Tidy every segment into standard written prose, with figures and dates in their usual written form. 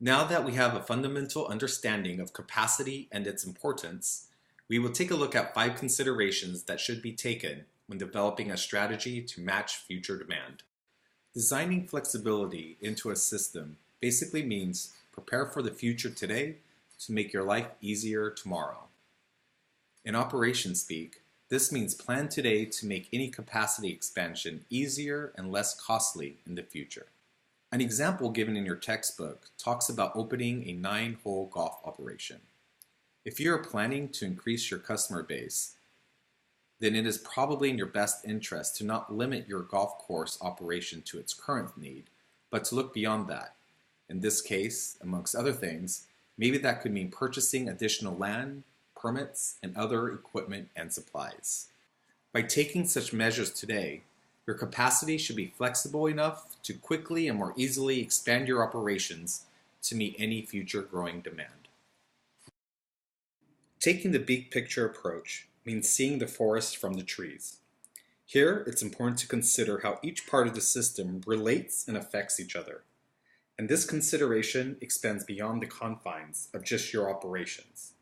Now that we have a fundamental understanding of capacity and its importance, we will take a look at 5 considerations that should be taken when developing a strategy to match future demand. Designing flexibility into a system basically means prepare for the future today to make your life easier tomorrow. In operations speak, this means plan today to make any capacity expansion easier and less costly in the future. An example given in your textbook talks about opening a 9-hole golf operation. If you are planning to increase your customer base, then it is probably in your best interest to not limit your golf course operation to its current need, but to look beyond that. In this case, amongst other things, maybe that could mean purchasing additional land, permits, and other equipment and supplies. By taking such measures today, your capacity should be flexible enough to quickly and more easily expand your operations to meet any future growing demand. Taking the big picture approach means seeing the forest from the trees. Here, it's important to consider how each part of the system relates and affects each other. And this consideration extends beyond the confines of just your operations.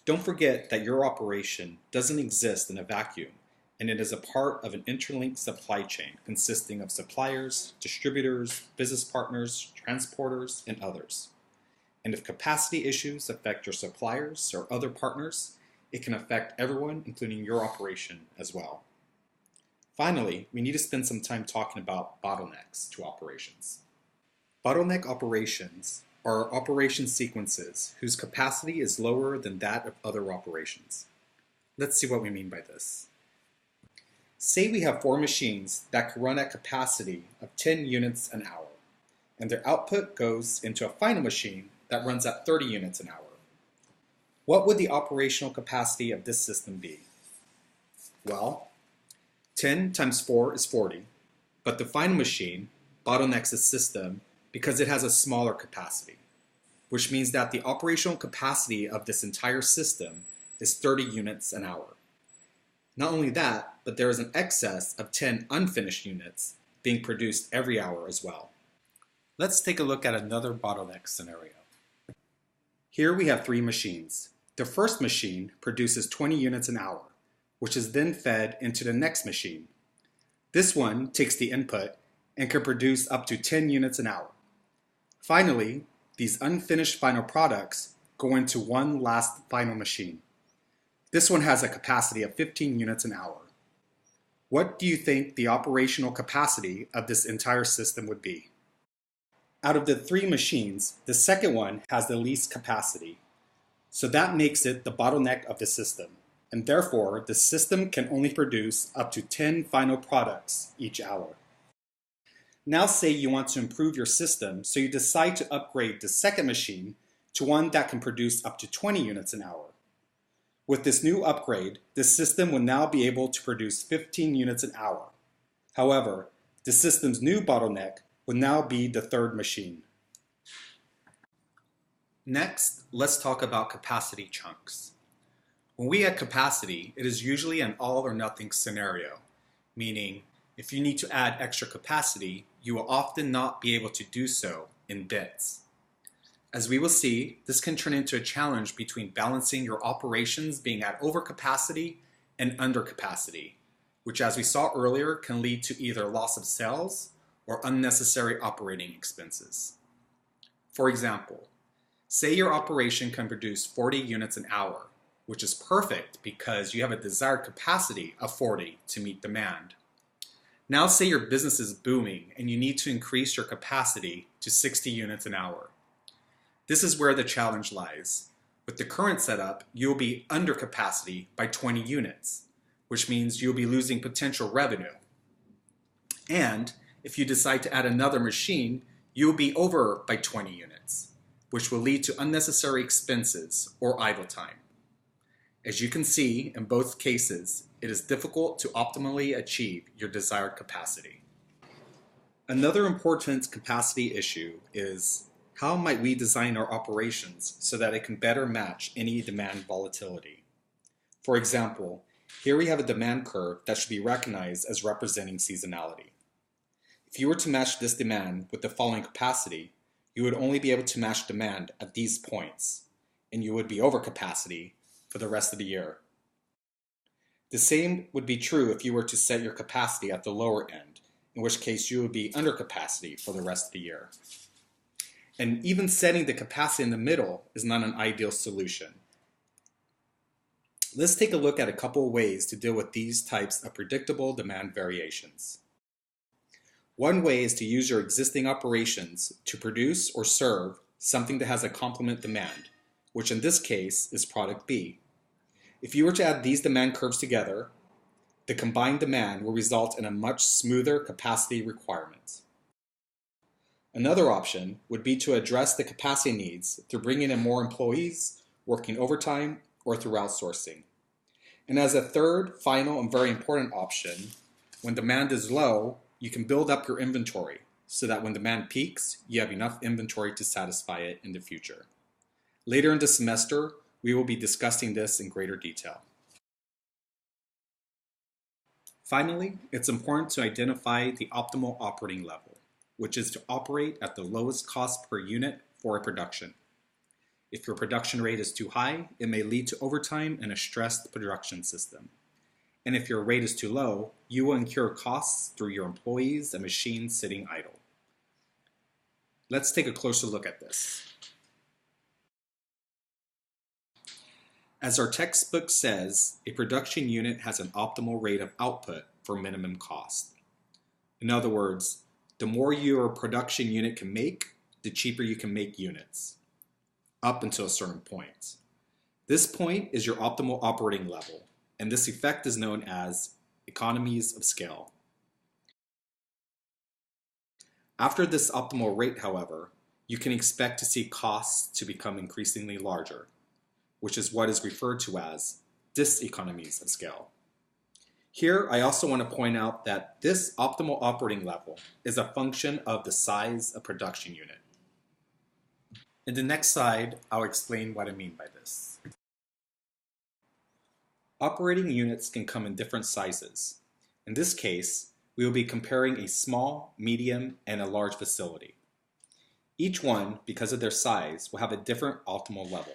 Don't forget that your operation doesn't exist in a vacuum, and it is a part of an interlinked supply chain consisting of suppliers, distributors, business partners, transporters, and others. And if capacity issues affect your suppliers or other partners, it can affect everyone, including your operation as well. Finally, we need to spend some time talking about bottlenecks to operations. Bottleneck operations are operation sequences whose capacity is lower than that of other operations. Let's see what we mean by this. Say we have 4 machines that can run at capacity of 10 units an hour, and their output goes into a final machine that runs at 30 units an hour. What would the operational capacity of this system be? Well, 10 times 4 is 40, but the final machine bottlenecks the system because it has a smaller capacity, which means that the operational capacity of this entire system is 30 units an hour. Not only that, but there is an excess of 10 unfinished units being produced every hour as well. Let's take a look at another bottleneck scenario. Here we have 3 machines. The first machine produces 20 units an hour, which is then fed into the next machine. This one takes the input and can produce up to 10 units an hour. Finally, these unfinished final products go into one last final machine. This one has a capacity of 15 units an hour. What do you think the operational capacity of this entire system would be? Out of the 3 machines, the second one has the least capacity. So that makes it the bottleneck of the system, and therefore the system can only produce up to 10 final products each hour. Now say you want to improve your system, so you decide to upgrade the second machine to one that can produce up to 20 units an hour. With this new upgrade, the system will now be able to produce 15 units an hour. However, the system's new bottleneck will now be the third machine. Next, let's talk about capacity chunks. When we add capacity, it is usually an all or nothing scenario, meaning if you need to add extra capacity, you will often not be able to do so in bits. As we will see, this can turn into a challenge between balancing your operations being at overcapacity and undercapacity, which as we saw earlier can lead to either loss of sales or unnecessary operating expenses. For example, say your operation can produce 40 units an hour, which is perfect because you have a desired capacity of 40 to meet demand. Now say your business is booming and you need to increase your capacity to 60 units an hour. This is where the challenge lies. With the current setup, you'll be under capacity by 20 units, which means you'll be losing potential revenue. And if you decide to add another machine, you'll be over by 20 units, which will lead to unnecessary expenses or idle time. As you can see, in both cases, it is difficult to optimally achieve your desired capacity. Another important capacity issue is how might we design our operations so that it can better match any demand volatility? For example, here we have a demand curve that should be recognized as representing seasonality. If you were to match this demand with the following capacity, you would only be able to match demand at these points, and you would be over capacity for the rest of the year. The same would be true if you were to set your capacity at the lower end, in which case you would be under capacity for the rest of the year. And even setting the capacity in the middle is not an ideal solution. Let's take a look at a couple of ways to deal with these types of predictable demand variations. One way is to use your existing operations to produce or serve something that has a complement demand, which in this case is product B. If you were to add these demand curves together, the combined demand will result in a much smoother capacity requirement. Another option would be to address the capacity needs through bringing in more employees, working overtime, or through outsourcing. And as a third, final, and very important option, when demand is low, you can build up your inventory so that when demand peaks, you have enough inventory to satisfy it in the future. Later in the semester, we will be discussing this in greater detail. Finally, it's important to identify the optimal operating level, which is to operate at the lowest cost per unit for a production. If your production rate is too high, it may lead to overtime and a stressed production system. And if your rate is too low, you will incur costs through your employees and machines sitting idle. Let's take a closer look at this. As our textbook says, a production unit has an optimal rate of output for minimum cost. In other words, the more your production unit can make, the cheaper you can make units, up until a certain point. This point is your optimal operating level, and this effect is known as economies of scale. After this optimal rate, however, you can expect to see costs to become increasingly larger, which is what is referred to as diseconomies of scale. Here, I also want to point out that this optimal operating level is a function of the size of production unit. In the next slide, I'll explain what I mean by this. Operating units can come in different sizes. In this case, we will be comparing a small, medium, and a large facility. Each one, because of their size, will have a different optimal level.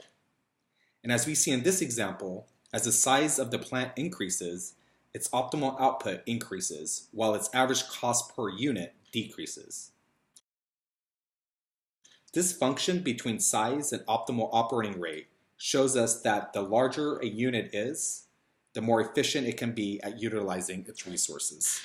And as we see in this example, as the size of the plant increases, its optimal output increases, while its average cost per unit decreases. This function between size and optimal operating rate shows us that the larger a unit is, the more efficient it can be at utilizing its resources.